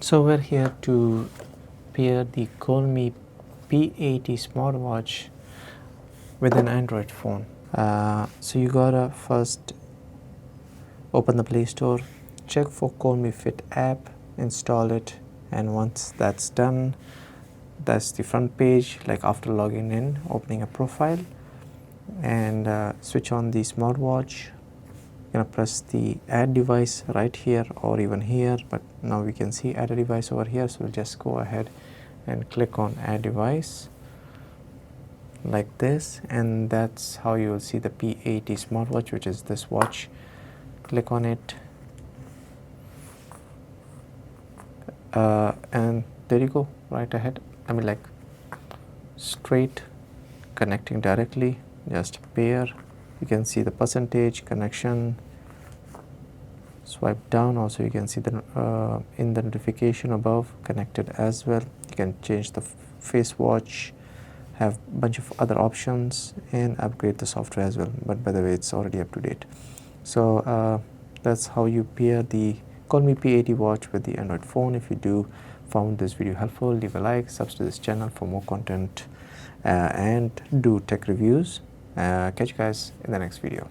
So we're here to pair the Colmi P80 smartwatch with an Android phone. So you gotta first open the Play Store, check for Colmi Fit app, install it, and once that's done, that's the front page. Like after logging in, opening a profile, and switch on the smartwatch. You're gonna press the add device right here or even here, but now we can see add a device over here, so we'll just go ahead and click on add device like this, and that's how you will see the P80 smartwatch, which is this watch. Click on it, and there you go, right ahead. I mean, like straight connecting directly, just pair. You can see the percentage connection. Swipe down, also you can see the in the notification above connected as well. You can change the face watch, have a bunch of other options, and upgrade the software as well, but by the way it's already up to date. So that's how you pair the Colmi P80 watch with the Android phone. If you do found this video helpful, leave a like, subscribe to this channel for more content, and do tech reviews. Catch you guys in the next video.